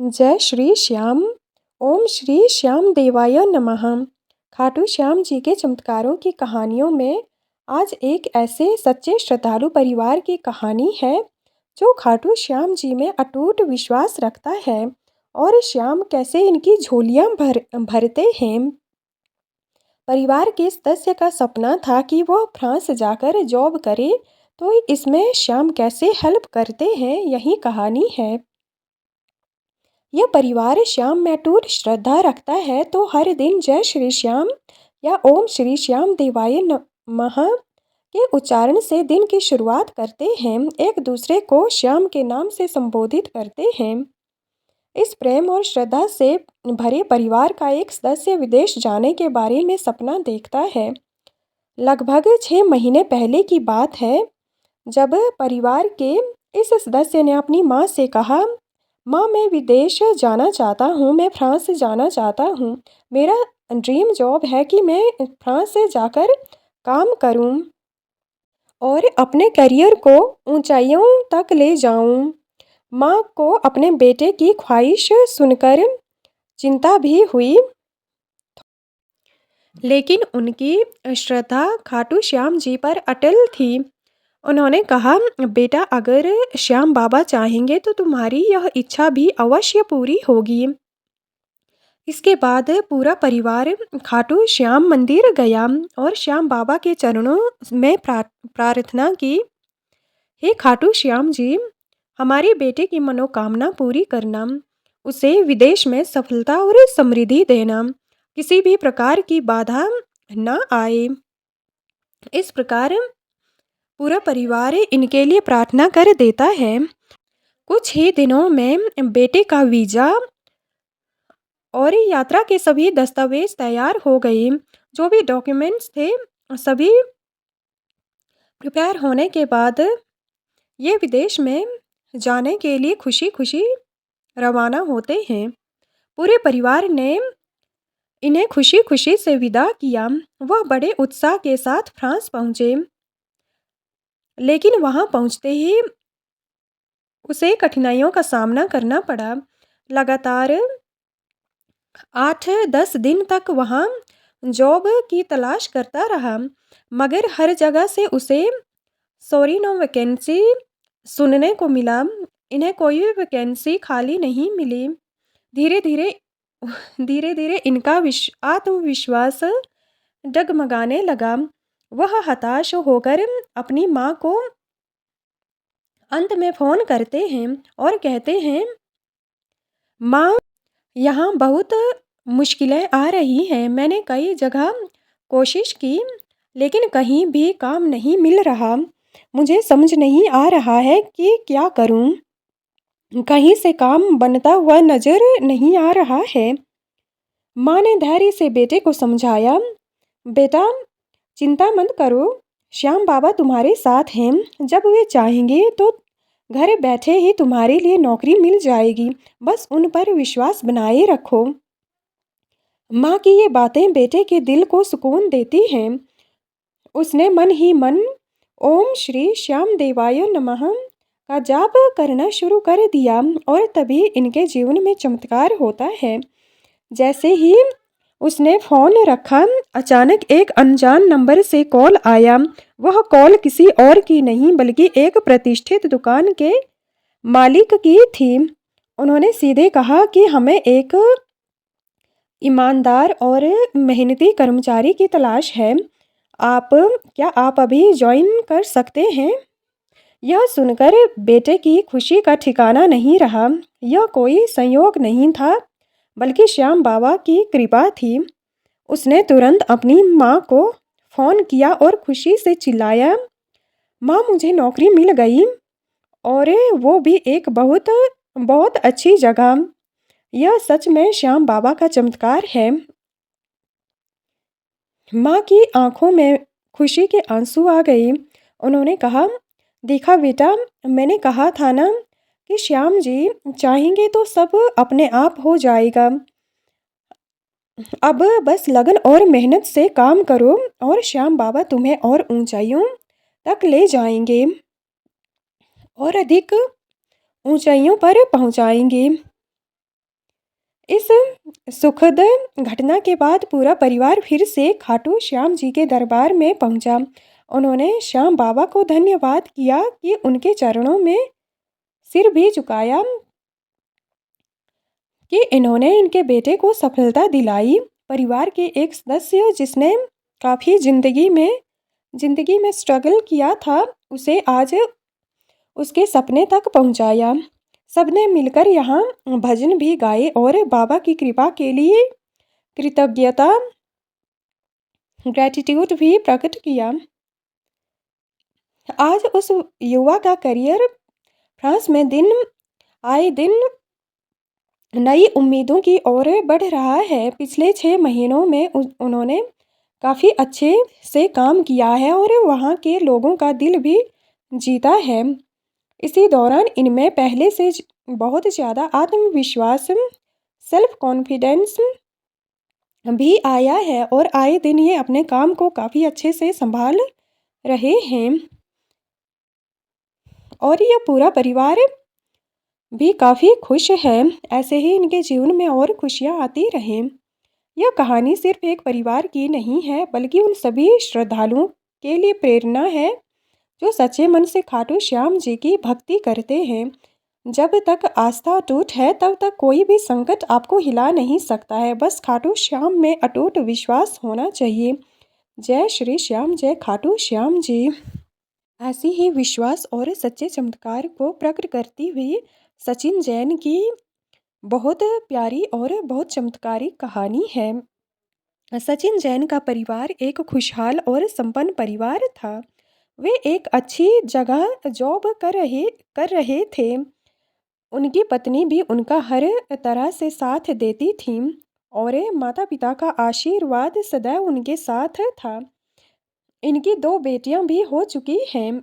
जय श्री श्याम। ओम श्री श्याम देवाय नमः। खाटू श्याम जी के चमत्कारों की कहानियों में आज एक ऐसे सच्चे श्रद्धालु परिवार की कहानी है जो खाटू श्याम जी में अटूट विश्वास रखता है और श्याम कैसे इनकी झोलियां भरते हैं। परिवार के सदस्य का सपना था कि वो फ्रांस जाकर जॉब करे, तो इसमें श्याम कैसे हेल्प करते हैं, यही कहानी है। यह परिवार श्याम में अटूट श्रद्धा रखता है, तो हर दिन जय श्री श्याम या ओम श्री श्याम देवाय नमः के उच्चारण से दिन की शुरुआत करते हैं। एक दूसरे को श्याम के नाम से संबोधित करते हैं। इस प्रेम और श्रद्धा से भरे परिवार का एक सदस्य विदेश जाने के बारे में सपना देखता है। लगभग 6 महीने पहले की बात है, जब परिवार के इस सदस्य ने अपनी माँ से कहा, माँ, मैं विदेश जाना चाहता हूँ, मैं फ्रांस जाना चाहता हूँ। मेरा ड्रीम जॉब है कि मैं फ्रांस से जाकर काम करूँ और अपने करियर को ऊंचाइयों तक ले जाऊँ। माँ को अपने बेटे की ख्वाहिश सुनकर चिंता भी हुई, लेकिन उनकी श्रद्धा खाटू श्याम जी पर अटल थी। उन्होंने कहा, बेटा, अगर श्याम बाबा चाहेंगे तो तुम्हारी यह इच्छा भी अवश्य पूरी होगी। इसके बाद पूरा परिवार खाटू श्याम मंदिर गया और श्याम बाबा के चरणों में प्रार्थना की। हे खाटू श्याम जी, हमारे बेटे की मनोकामना पूरी करना, उसे विदेश में सफलता और समृद्धि देना, किसी भी प्रकार की बाधा न आए। इस प्रकार पूरा परिवार इनके लिए प्रार्थना कर देता है। कुछ ही दिनों में बेटे का वीज़ा और यात्रा के सभी दस्तावेज तैयार हो गए। जो भी डॉक्यूमेंट्स थे, सभी प्रिपेयर होने के बाद ये विदेश में जाने के लिए खुशी खुशी रवाना होते हैं। पूरे परिवार ने इन्हें खुशी खुशी से विदा किया। वह बड़े उत्साह के साथ फ्रांस पहुँचे, लेकिन वहाँ पहुँचते ही उसे कठिनाइयों का सामना करना पड़ा। लगातार 8-10 दिन तक वहाँ जॉब की तलाश करता रहा, मगर हर जगह से उसे सॉरी नो वैकेंसी सुनने को मिला। इन्हें कोई वैकेंसी खाली नहीं मिली। धीरे धीरे इनका आत्मविश्वास डगमगाने लगा। वह हताश होकर अपनी माँ को अंत में फ़ोन करते हैं और कहते हैं, माँ, यहाँ बहुत मुश्किलें आ रही हैं। मैंने कई जगह कोशिश की, लेकिन कहीं भी काम नहीं मिल रहा। मुझे समझ नहीं आ रहा है कि क्या करूँ। कहीं से काम बनता हुआ नज़र नहीं आ रहा है। माँ ने धैर्य से बेटे को समझाया, बेटा, चिंता मत करो, श्याम बाबा तुम्हारे साथ हैं। जब वे चाहेंगे तो घर बैठे ही तुम्हारे लिए नौकरी मिल जाएगी। बस उन पर विश्वास बनाए रखो। माँ की ये बातें बेटे के दिल को सुकून देती हैं। उसने मन ही मन ओम श्री श्याम देवाय नमः का जाप करना शुरू कर दिया और तभी इनके जीवन में चमत्कार होता है। जैसे ही उसने फ़ोन रखा, अचानक एक अनजान नंबर से कॉल आया। वह कॉल किसी और की नहीं, बल्कि एक प्रतिष्ठित दुकान के मालिक की थी। उन्होंने सीधे कहा कि हमें एक ईमानदार और मेहनती कर्मचारी की तलाश है। क्या आप अभी ज्वाइन कर सकते हैं? यह सुनकर बेटे की खुशी का ठिकाना नहीं रहा। यह कोई संयोग नहीं था, बल्कि श्याम बाबा की कृपा थी। उसने तुरंत अपनी माँ को फ़ोन किया और खुशी से चिल्लाया, माँ, मुझे नौकरी मिल गई, और वो भी एक बहुत बहुत अच्छी जगह। यह सच में श्याम बाबा का चमत्कार है। माँ की आंखों में खुशी के आंसू आ गए। उन्होंने कहा, देखा बेटा, मैंने कहा था ना कि श्याम जी चाहेंगे तो सब अपने आप हो जाएगा। अब बस लगन और मेहनत से काम करो और श्याम बाबा तुम्हें और ऊंचाइयों तक ले जाएंगे और अधिक ऊंचाइयों पर पहुंचाएंगे। इस सुखद घटना के बाद पूरा परिवार फिर से खाटू श्याम जी के दरबार में पहुंचा। उन्होंने श्याम बाबा को धन्यवाद किया कि उनके चरणों में सिर भी झुकाया कि इन्होंने इनके बेटे को सफलता दिलाई। परिवार के एक सदस्य जिसने काफ़ी ज़िंदगी में स्ट्रगल किया था, उसे आज उसके सपने तक पहुंचाया। सबने मिलकर यहाँ भजन भी गाए और बाबा की कृपा के लिए कृतज्ञता ग्रेटिट्यूड भी प्रकट किया। आज उस युवा का करियर फ्रांस में दिन आए दिन नई उम्मीदों की ओर बढ़ रहा है। पिछले 6 महीनों में उन्होंने काफ़ी अच्छे से काम किया है और वहाँ के लोगों का दिल भी जीता है। इसी दौरान इनमें पहले से बहुत ज़्यादा आत्मविश्वास, सेल्फ कॉन्फिडेंस भी आया है और आए दिन ये अपने काम को काफ़ी अच्छे से संभाल रहे हैं और यह पूरा परिवार भी काफ़ी खुश है। ऐसे ही इनके जीवन में और खुशियाँ आती रहें। यह कहानी सिर्फ एक परिवार की नहीं है, बल्कि उन सभी श्रद्धालुओं के लिए प्रेरणा है जो सच्चे मन से खाटू श्याम जी की भक्ति करते हैं। जब तक आस्था अटूट है, तब तक कोई भी संकट आपको हिला नहीं सकता है। बस खाटू श्याम में अटूट विश्वास होना चाहिए। जय श्री श्याम, जय खाटू श्याम जी। ऐसी ही विश्वास और सच्चे चमत्कार को प्रकट करती हुई सचिन जैन की बहुत प्यारी और बहुत चमत्कारी कहानी है। सचिन जैन का परिवार एक खुशहाल और संपन्न परिवार था। वे एक अच्छी जगह जॉब कर रहे थे। उनकी पत्नी भी उनका हर तरह से साथ देती थी और माता पिता का आशीर्वाद सदैव उनके साथ था। इनकी 2 बेटियां भी हो चुकी हैं,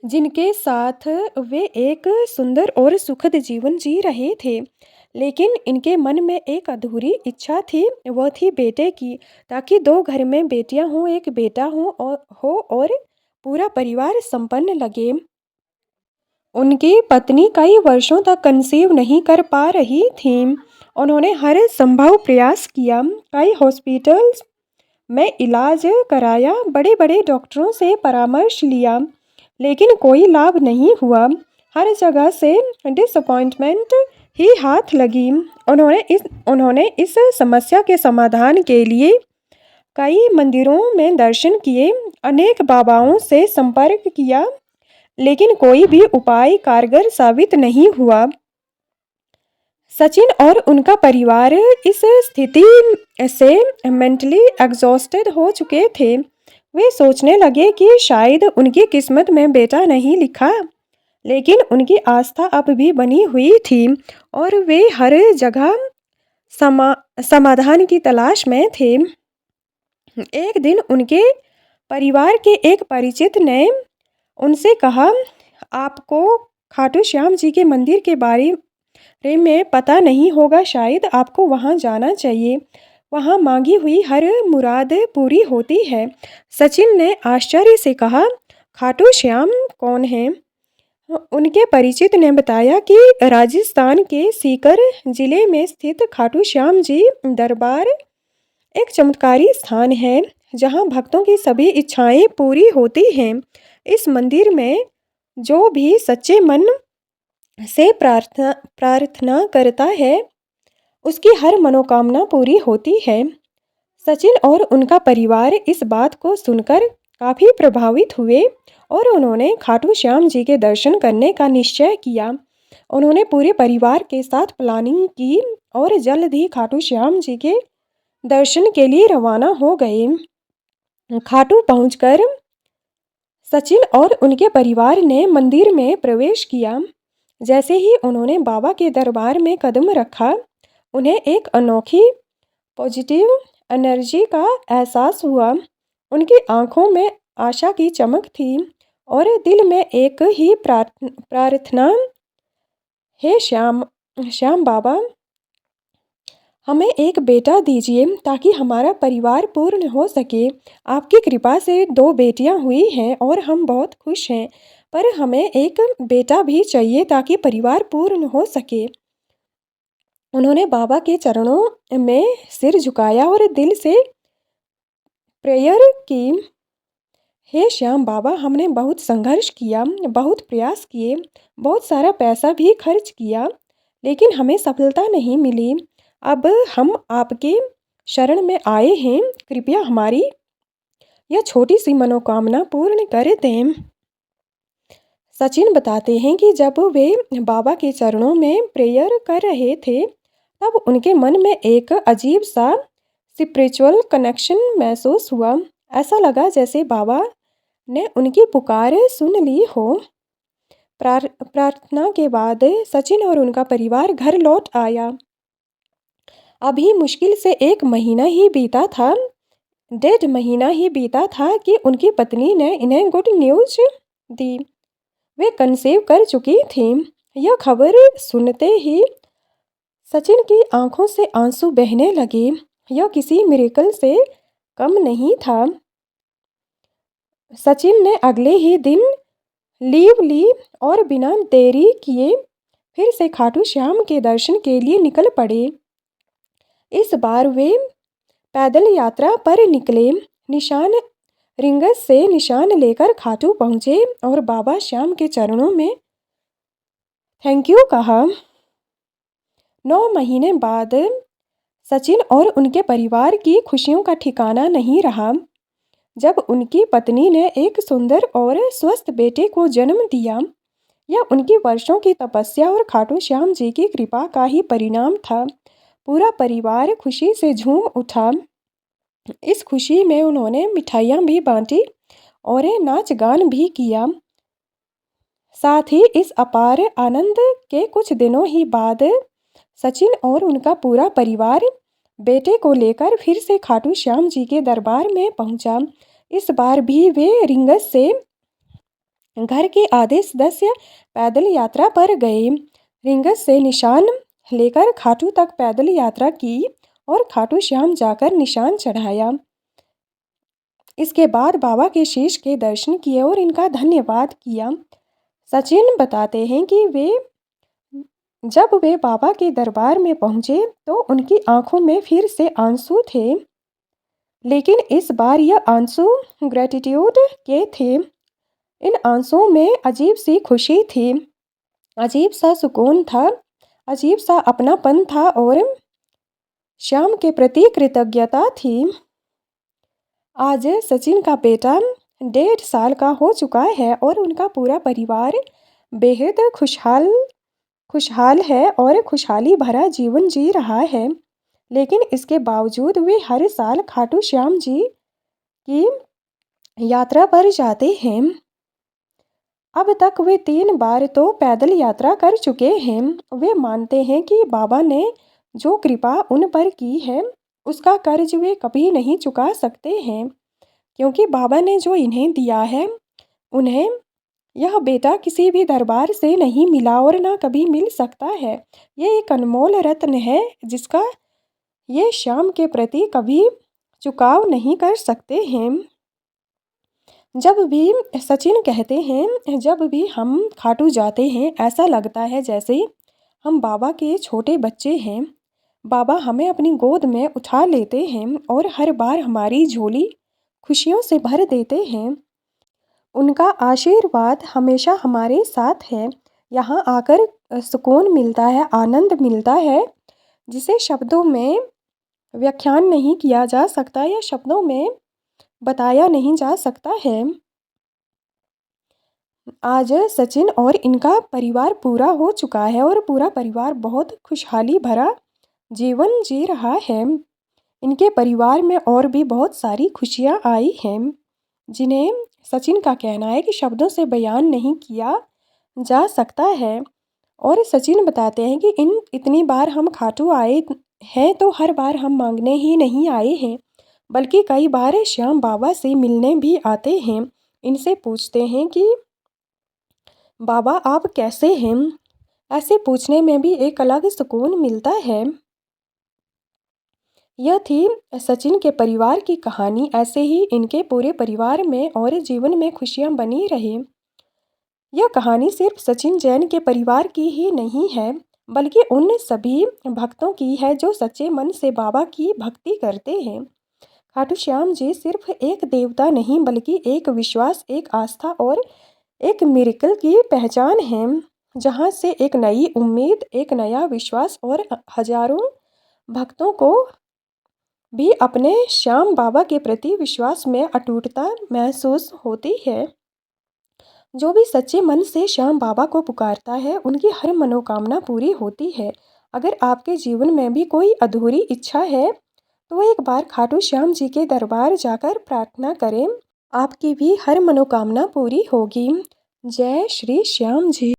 जिनके साथ वे एक सुंदर और सुखद जीवन जी रहे थे। लेकिन इनके मन में एक अधूरी इच्छा थी, वह थी बेटे की, ताकि 2 घर में बेटियां हों, एक बेटा हो और पूरा परिवार संपन्न लगे। उनकी पत्नी कई वर्षों तक कंसीव नहीं कर पा रही थी। उन्होंने हर संभव प्रयास किया, कई हॉस्पिटल्स में इलाज कराया, बड़े बड़े डॉक्टरों से परामर्श लिया, लेकिन कोई लाभ नहीं हुआ। हर जगह से डिसअपॉइंटमेंट ही हाथ लगी। उन्होंने इस समस्या के समाधान के लिए कई मंदिरों में दर्शन किए, अनेक बाबाओं से संपर्क किया, लेकिन कोई भी उपाय कारगर साबित नहीं हुआ। सचिन और उनका परिवार इस स्थिति से मेंटली एग्जॉस्टेड हो चुके थे। वे सोचने लगे कि शायद उनकी किस्मत में बेटा नहीं लिखा, लेकिन उनकी आस्था अब भी बनी हुई थी और वे हर जगह समाधान की तलाश में थे। एक दिन उनके परिवार के एक परिचित ने उनसे कहा, आपको खाटू श्याम जी के मंदिर के बारे में पता नहीं होगा, शायद आपको वहाँ जाना चाहिए। वहाँ मांगी हुई हर मुराद पूरी होती है। सचिन ने आश्चर्य से कहा, खाटू श्याम कौन है? उनके परिचित ने बताया कि राजस्थान के सीकर जिले में स्थित खाटू श्याम जी दरबार एक चमत्कारी स्थान है, जहाँ भक्तों की सभी इच्छाएं पूरी होती हैं। इस मंदिर में जो भी सच्चे मन से प्रार्थना करता है, उसकी हर मनोकामना पूरी होती है। सचिन और उनका परिवार इस बात को सुनकर काफ़ी प्रभावित हुए और उन्होंने खाटू श्याम जी के दर्शन करने का निश्चय किया। उन्होंने पूरे परिवार के साथ प्लानिंग की और जल्द ही खाटू श्याम जी के दर्शन के लिए रवाना हो गए। खाटू पहुंचकर सचिन और उनके परिवार ने मंदिर में प्रवेश किया। जैसे ही उन्होंने बाबा के दरबार में कदम रखा, उन्हें एक अनोखी पॉजिटिव एनर्जी का एहसास हुआ। उनकी आंखों में आशा की चमक थी और दिल में एक ही प्रार्थना, हे श्याम बाबा, हमें एक बेटा दीजिए ताकि हमारा परिवार पूर्ण हो सके। आपकी कृपा से 2 बेटियां हुई हैं और हम बहुत खुश हैं, पर हमें एक बेटा भी चाहिए ताकि परिवार पूर्ण हो सके। उन्होंने बाबा के चरणों में सिर झुकाया और दिल से प्रेयर की, हे श्याम बाबा, हमने बहुत संघर्ष किया, बहुत प्रयास किए, बहुत सारा पैसा भी खर्च किया, लेकिन हमें सफलता नहीं मिली। अब हम आपके शरण में आए हैं, कृपया हमारी यह छोटी सी मनोकामना पूर्ण कर दें। सचिन बताते हैं कि जब वे बाबा के चरणों में प्रेयर कर रहे थे, तब उनके मन में एक अजीब सा स्पिरिचुअल कनेक्शन महसूस हुआ। ऐसा लगा जैसे बाबा ने उनकी पुकार सुन ली हो। प्रार्थना के बाद सचिन और उनका परिवार घर लौट आया। अभी मुश्किल से 1 महीना ही बीता था, 1.5 महीना ही बीता था कि उनकी पत्नी ने इन्हें गुड न्यूज दी। वे कंसीव कर चुकी थीं। यह खबर सुनते ही सचिन की आंखों से आंसू बहने लगे। यह किसी मिरेकल से कम नहीं था। सचिन ने अगले ही दिन लीव ली और बिना देरी किए फिर से खाटू श्याम के दर्शन के लिए निकल पड़े। इस बार वे पैदल यात्रा पर निकले। निशान रिंगस से निशान लेकर खाटू पहुंचे और बाबा श्याम के चरणों में थैंक यू कहा। 9 महीने बाद सचिन और उनके परिवार की खुशियों का ठिकाना नहीं रहा। जब उनकी पत्नी ने एक सुंदर और स्वस्थ बेटे को जन्म दिया, यह उनकी वर्षों की तपस्या और खाटू श्याम जी की कृपा का ही परिणाम था। पूरा परिवार खुशी से झूम उठा। इस खुशी में उन्होंने मिठाइयाँ भी बांटी और नाच गान भी किया। साथ ही इस अपार आनंद के कुछ दिनों ही बाद सचिन और उनका पूरा परिवार बेटे को लेकर फिर से खाटू श्याम जी के दरबार में पहुंचा। इस बार भी वे रिंगस से घर के आधे सदस्य पैदल यात्रा पर गए। रिंगस से निशान लेकर खाटू तक पैदल यात्रा की और खाटू श्याम जाकर निशान चढ़ाया। इसके बाद बाबा के शीश के दर्शन किए और इनका धन्यवाद किया। सचिन बताते हैं कि जब वे बाबा के दरबार में पहुंचे तो उनकी आंखों में फिर से आंसू थे, लेकिन इस बार यह आंसू ग्रेटिट्यूड के थे। इन आंसुओं में अजीब सी खुशी थी, अजीब सा सुकून था, अजीब सा अपनापन था और श्याम के प्रति कृतज्ञता थी। आज सचिन का बेटा 1.5 साल का हो चुका है और उनका पूरा परिवार बेहद खुशहाल है और खुशहाली भरा जीवन जी रहा है। लेकिन इसके बावजूद वे हर साल खाटू श्याम जी की यात्रा पर जाते हैं। अब तक वे 3 बार तो पैदल यात्रा कर चुके हैं। वे मानते हैं कि बाबा ने जो कृपा उन पर की है, उसका कर्ज वे कभी नहीं चुका सकते हैं, क्योंकि बाबा ने जो इन्हें दिया है, उन्हें यह बेटा किसी भी दरबार से नहीं मिला और ना कभी मिल सकता है। ये एक अनमोल रत्न है जिसका ये श्याम के प्रति कभी चुकाव नहीं कर सकते हैं। जब भी सचिन कहते हैं, जब भी हम खाटू जाते हैं, ऐसा लगता है जैसे हम बाबा के छोटे बच्चे हैं। बाबा हमें अपनी गोद में उठा लेते हैं और हर बार हमारी झोली खुशियों से भर देते हैं। उनका आशीर्वाद हमेशा हमारे साथ है। यहाँ आकर सुकून मिलता है, आनंद मिलता है, जिसे शब्दों में व्याख्यान नहीं किया जा सकता या शब्दों में बताया नहीं जा सकता है। आज सचिन और इनका परिवार पूरा हो चुका है और पूरा परिवार बहुत खुशहाली भरा जीवन जी रहा है। इनके परिवार में और भी बहुत सारी खुशियाँ आई हैं, जिन्हें सचिन का कहना है कि शब्दों से बयान नहीं किया जा सकता है। और सचिन बताते हैं कि इतनी बार हम खाटू आए हैं तो हर बार हम मांगने ही नहीं आए हैं, बल्कि कई बार श्याम बाबा से मिलने भी आते हैं। इनसे पूछते हैं कि बाबा आप कैसे हैं। ऐसे पूछने में भी एक अलग सुकून मिलता है। यह थी सचिन के परिवार की कहानी। ऐसे ही इनके पूरे परिवार में और जीवन में खुशियां बनी रहे। यह कहानी सिर्फ सचिन जैन के परिवार की ही नहीं है, बल्कि उन सभी भक्तों की है जो सच्चे मन से बाबा की भक्ति करते हैं। खाटू श्याम जी सिर्फ एक देवता नहीं बल्कि एक विश्वास, एक आस्था और एक मिरेकल की पहचान है, जहाँ से एक नई उम्मीद, एक नया विश्वास और हजारों भक्तों को भी अपने श्याम बाबा के प्रति विश्वास में अटूटता महसूस होती है। जो भी सच्चे मन से श्याम बाबा को पुकारता है, उनकी हर मनोकामना पूरी होती है। अगर आपके जीवन में भी कोई अधूरी इच्छा है, तो एक बार खाटू श्याम जी के दरबार जाकर प्रार्थना करें, आपकी भी हर मनोकामना पूरी होगी। जय श्री श्याम जी।